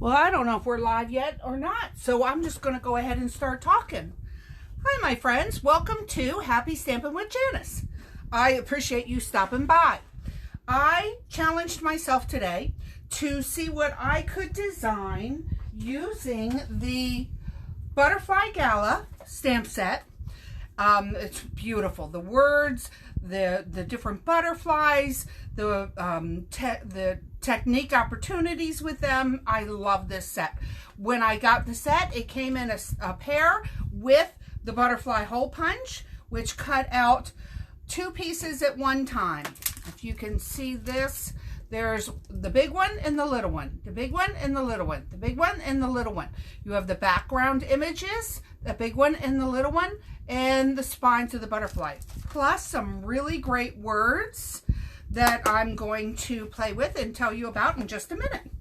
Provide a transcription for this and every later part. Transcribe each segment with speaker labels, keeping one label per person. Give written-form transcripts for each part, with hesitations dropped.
Speaker 1: Well, I don't know if we're live yet or not, so I'm just going to go ahead and start talking. Hi, my friends. Welcome to Happy Stampin' with Janice. I appreciate you stopping by. I challenged myself today to see what I could design using the Butterfly Gala stamp set. It's beautiful. The words, the different butterflies, the technique opportunities with them. I love this set. When I got the set, it came in a pair with the butterfly hole punch, which cut out 2 pieces at one time. If you can see this, there's the big one and the little one, the big one and the little one, the big one and the little one. You have the background images, the big one and the little one, and the spines of the butterfly, plus some really great words that I'm going to play with and tell you about in just a minute.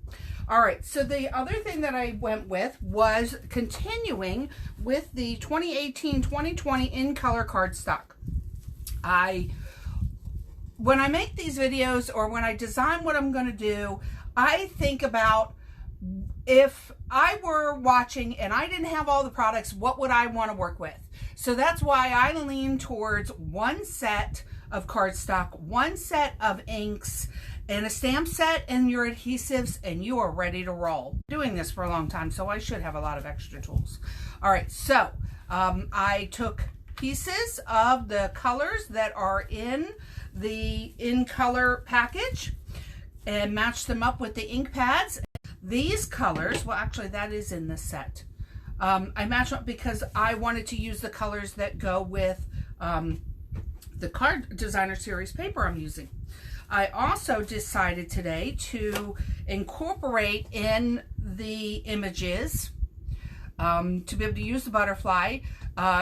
Speaker 1: All right, so the other thing that I went with was continuing with the 2018-2020 in color cardstock. When I make these videos or when I design what I'm going to do, I think about if I were watching and I didn't have all the products, what would I want to work with? So that's why I lean towards one set of cardstock, one set of inks, and a stamp set and your adhesives, and you are ready to roll. Doing this for a long time, so I should have a lot of extra tools. All right, so I took pieces of the colors that are in the in color package and matched them up with the ink pads. These colors, well, actually that is in the set. I matched up because I wanted to use the colors that go with the card designer series paper I'm using. I also decided today to incorporate in the images to be able to use the butterfly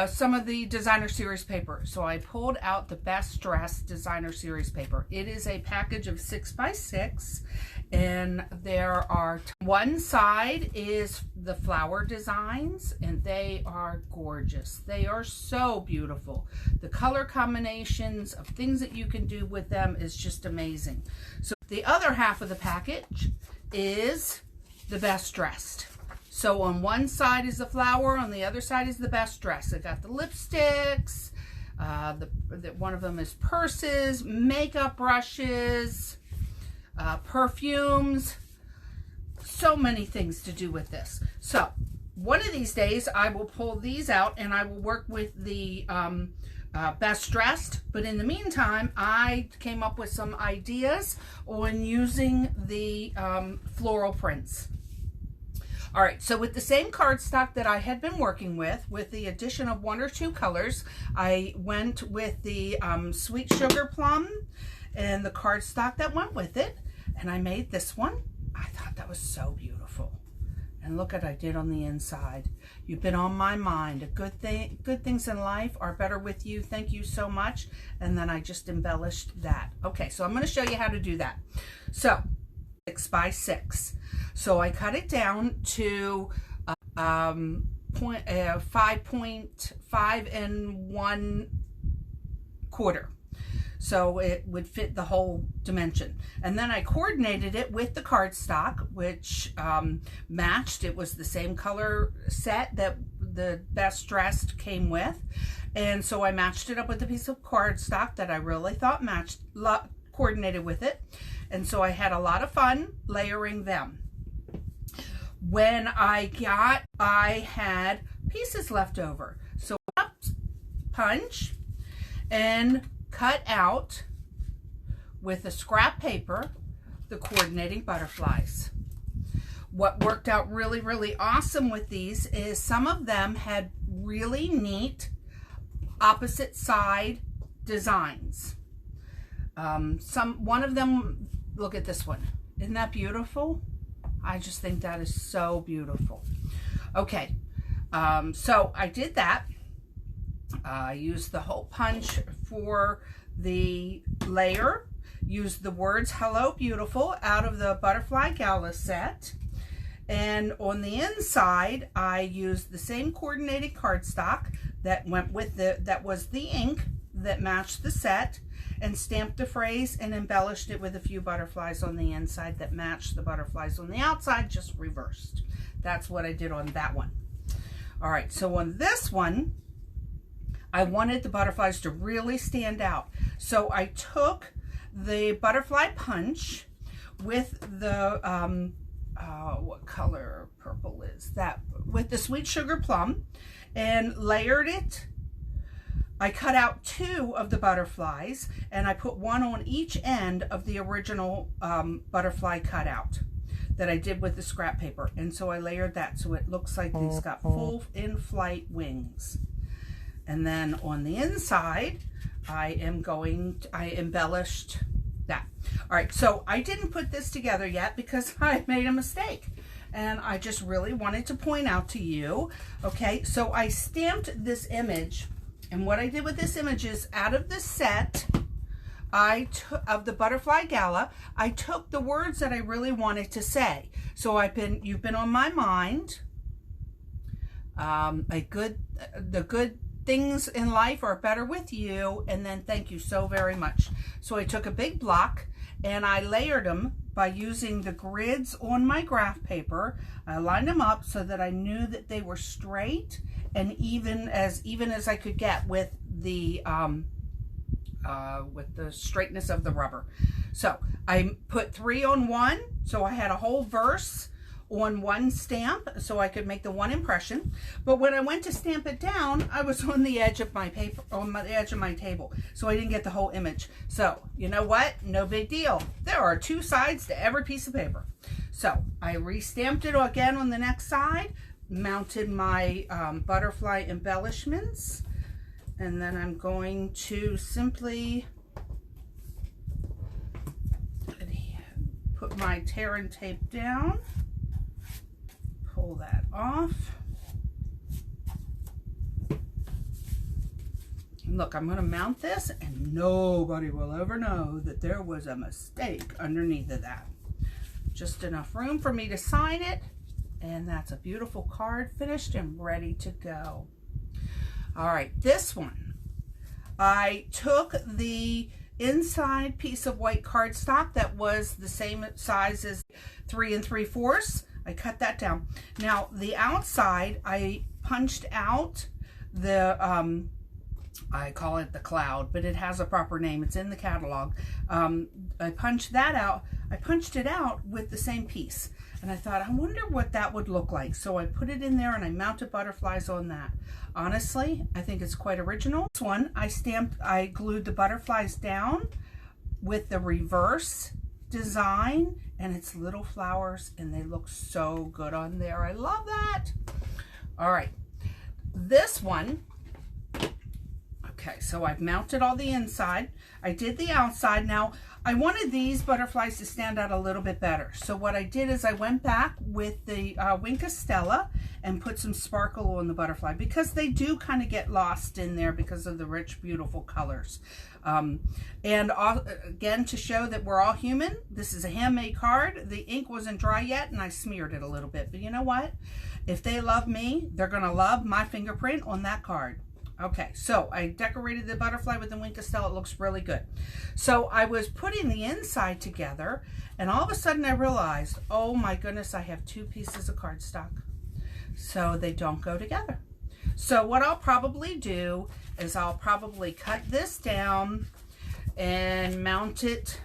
Speaker 1: some of the designer series paper. So I pulled out the Best Dressed designer series paper. It is a package of 6x6, and there are one side is the flower designs, and they are gorgeous. They are so beautiful. The color combinations of things that you can do with them is just amazing. So the other half of the package is the Best Dressed. So on one side is the flower, on the other side is the Best Dressed. It got the lipsticks, one of them is purses, makeup brushes, perfumes, so many things to do with this. So one of these days I will pull these out and I will work with the Best Dressed, but in the meantime I came up with some ideas on using the floral prints. All right, so with the same cardstock that I had been working with the addition of 1 or 2 colors, I went with the Sweet Sugar Plum and the cardstock that went with it, and I made this one. I thought that was so beautiful. And look what I did on the inside. You've been on my mind. Good things in life are better with you. Thank you so much. And then I just embellished that. Okay, so I'm going to show you how to do that. So 6x6. So I cut it down to 5.5 1/4. So it would fit the whole dimension. And then I coordinated it with the cardstock, which matched. It was the same color set that the Best Dressed came with. And so I matched it up with a piece of cardstock that I really thought coordinated with it. And so I had a lot of fun layering them. When I had pieces left over. So punch and cut out with a scrap paper the coordinating butterflies. What worked out really, really awesome with these is some of them had really neat opposite side designs. One of them, look at this one. Isn't that beautiful? I just think that is so beautiful. Okay, so I did that. I used the hole punch for the layer, used the words Hello Beautiful out of the Butterfly Gala set, and on the inside I used the same coordinated cardstock that went with that was the ink that matched the set, and stamped the phrase and embellished it with a few butterflies on the inside that matched the butterflies on the outside, just reversed. That's what I did on that one. All right, so on this one, I wanted the butterflies to really stand out. So I took the butterfly punch with the, what color purple is that? With the sweet sugar plum, and layered it. I cut out 2 of the butterflies, and I put 1 on each end of the original butterfly cutout that I did with the scrap paper. And so I layered that so it looks like these got full in-flight wings. And then on the inside, I embellished that. All right, so I didn't put this together yet because I made a mistake. And I just really wanted to point out to you, okay, so I stamped this image. And what I did with this image is, out of the set of the Butterfly Gala, I took the words that I really wanted to say. So you've been on my mind. The good things in life are better with you, and then thank you so very much. So I took a big block and I layered them by using the grids on my graph paper. I lined them up so that I knew that they were straight and even as I could get with the straightness of the rubber. So I put 3 on 1, so I had a whole verse on 1 stamp so I could make the 1 impression. But when I went to stamp it down, I was on the edge of my paper, on the edge of my table, so I didn't get the whole image. So you know what? No big deal. There are 2 sides to every piece of paper. So I re-stamped it again on the next side, mounted my butterfly embellishments, and then I'm going to simply put my tear and tape down, pull that off. And look, I'm going to mount this and nobody will ever know that there was a mistake underneath of that. Just enough room for me to sign it. And that's a beautiful card, finished and ready to go. All right, this one, I took the inside piece of white cardstock that was the same size as 3 3/4. I cut that down. Now the outside, I punched out the, I call it the cloud, but it has a proper name. It's in the catalog. I punched that out. I punched it out with the same piece. And I thought, I wonder what that would look like. So I put it in there and I mounted butterflies on that. Honestly, I think it's quite original. This one, I glued the butterflies down with the reverse design, and it's little flowers, and they look so good on there. I love that. All right, this one, okay, so I've mounted all the inside. I did the outside. Now, I wanted these butterflies to stand out a little bit better. So what I did is I went back with the Wink of Stella and put some sparkle on the butterfly, because they do kind of get lost in there because of the rich, beautiful colors. Again, to show that we're all human, this is a handmade card. The ink wasn't dry yet and I smeared it a little bit. But you know what? If they love me, they're going to love my fingerprint on that card. Okay, so I decorated the butterfly with the Wink of Stella. It looks really good. So I was putting the inside together, and all of a sudden I realized, oh my goodness, I have 2 pieces of cardstock. So they don't go together. So what I'll probably do is I'll probably cut this down and mount it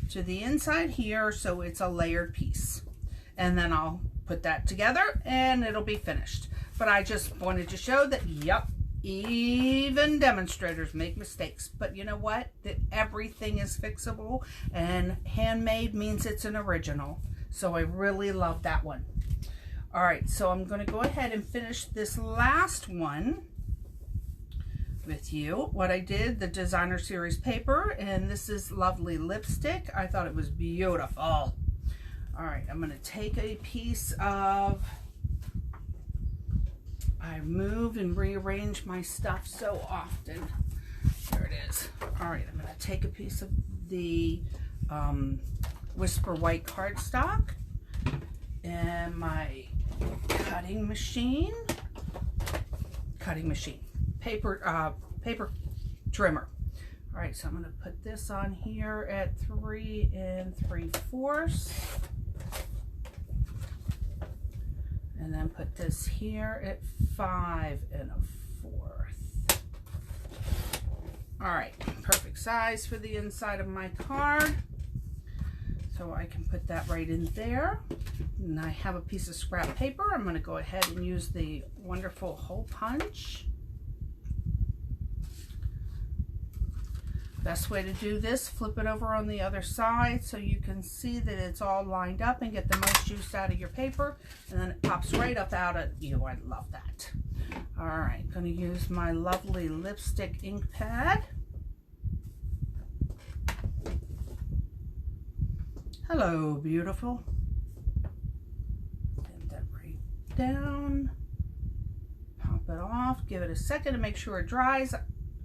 Speaker 1: to the inside here so it's a layered piece. And then I'll put that together and it'll be finished. But I just wanted to show that, yep, even demonstrators make mistakes, but you know what? That everything is fixable, and handmade means it's an original. So I really love that one. All right, so I'm going to go ahead and finish this last one with you. What I did, the designer series paper, and this is lovely lipstick. I thought it was beautiful. All right, I'm going to take a piece of, I move and rearrange my stuff so often. There it is. All right, I'm going to take a piece of the Whisper White cardstock and my cutting machine, paper trimmer. All right, so I'm going to put this on here at 3 3/4. And then put this here at 5 1/4. All right, perfect size for the inside of my card. So I can put that right in there. And I have a piece of scrap paper. I'm going to go ahead and use the wonderful hole punch. Best way to do this, flip it over on the other side so you can see that it's all lined up and get the most juice out of your paper, and then it pops right up out at you. I love that. All right, going to use my lovely lipstick ink pad. Hello, beautiful. Get that right down. Pop it off. Give it a second to make sure it dries.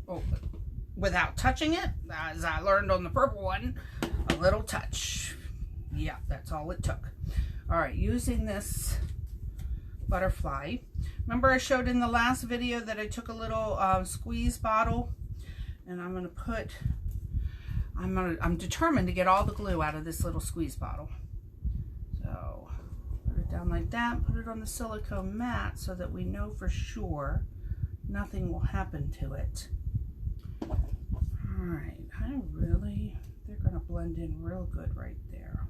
Speaker 1: Oh, without touching it, as I learned on the purple one, a little touch. Yeah, that's all it took. All right, using this butterfly. Remember I showed in the last video that I took a little squeeze bottle, and I'm gonna put, I'm determined to get all the glue out of this little squeeze bottle. So put it down like that, put it on the silicone mat so that we know for sure nothing will happen to it. Alright, they're going to blend in real good right there.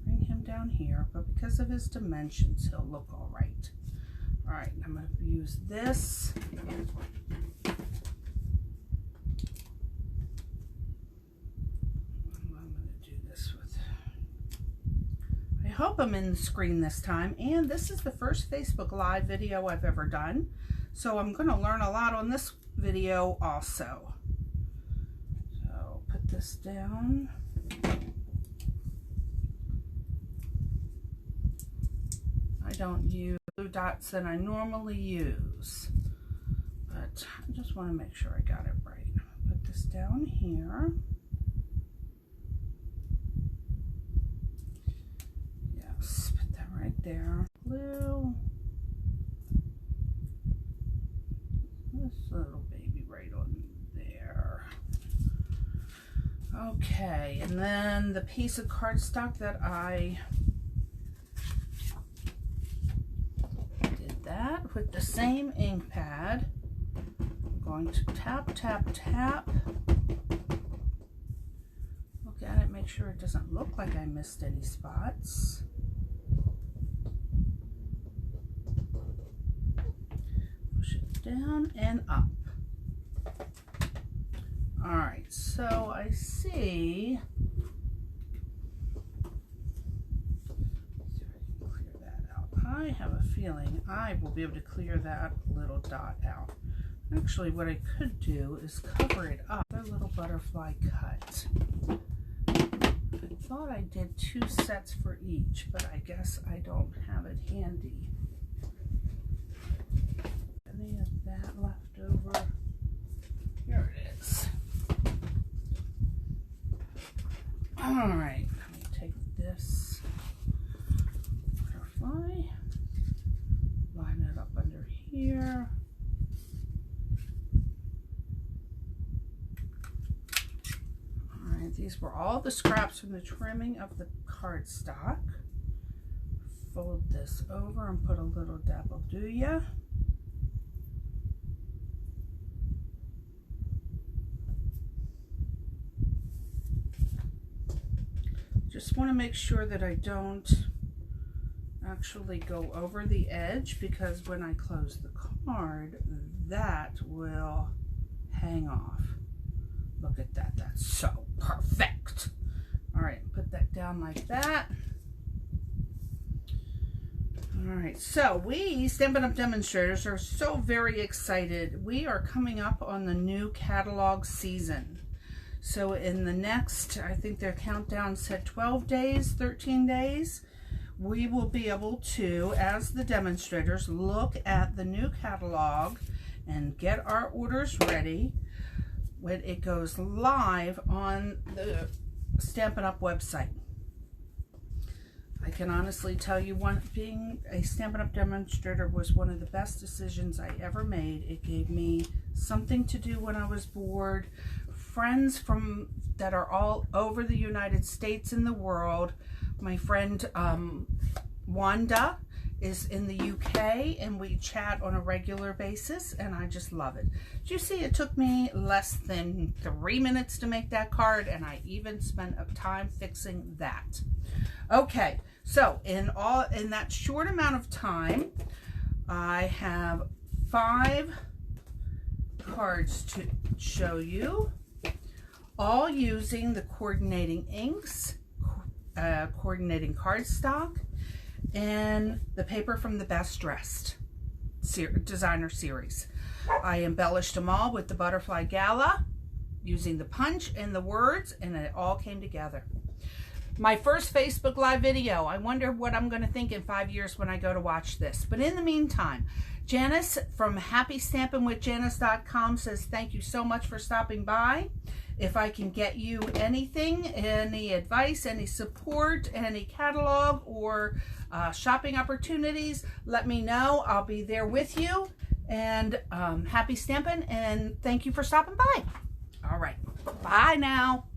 Speaker 1: Bring him down here, but because of his dimensions, he'll look all right. Alright, I'm going to use this. I'm going to do this with, I hope I'm in the screen this time, and this is the first Facebook Live video I've ever done, so I'm going to learn a lot on this video also. This down. I don't use blue dots that I normally use, but I just want to make sure I got it right. Put this down here. Yes, put that right there. Glue. This little baby right on there. Okay, and then the piece of cardstock that I did that with the same ink pad. I'm going to tap, tap, tap. Look at it, make sure it doesn't look like I missed any spots. Push it down and up. All right, so I see, let's see if I can clear that out. I have a feeling I will be able to clear that little dot out. Actually, what I could do is cover it up with a little butterfly cut. I thought I did 2 sets for each, but I guess I don't have it handy. Any of that left over? Here it is. All right, let me take this butterfly, line it up under here. All right, these were all the scraps from the trimming of the cardstock. Fold this over and put a little dab of Duya. Just want to make sure that I don't actually go over the edge, because when I close the card, that will hang off. Look at that, that's so perfect. All right, put that down like that. All right, so we Stampin' Up! Demonstrators are so very excited. We are coming up on the new catalog season. So in the next, I think their countdown said 12 days, 13 days, we will be able to, as the demonstrators, look at the new catalog and get our orders ready when it goes live on the Stampin' Up! Website. I can honestly tell you, being a Stampin' Up! Demonstrator was one of the best decisions I ever made. It gave me something to do when I was bored friends that are all over the United States and the world. My friend Wanda is in the UK, and we chat on a regular basis, and I just love it. Did you see it took me less than 3 minutes to make that card, and I even spent time fixing that. Okay, so in that short amount of time, I have 5 cards to show you, all using the coordinating inks, coordinating cardstock, and the paper from the Best Dressed designer series. I embellished them all with the butterfly Gala, using the punch and the words, and it all came together. My first Facebook Live video. I wonder what I'm going to think in 5 years when I go to watch this. But in the meantime, Janice from happystampinwithjanice.com says, thank you so much for stopping by. If I can get you anything, any advice, any support, any catalog, or shopping opportunities, let me know. I'll be there with you. And happy stamping, and thank you for stopping by. All right. Bye now.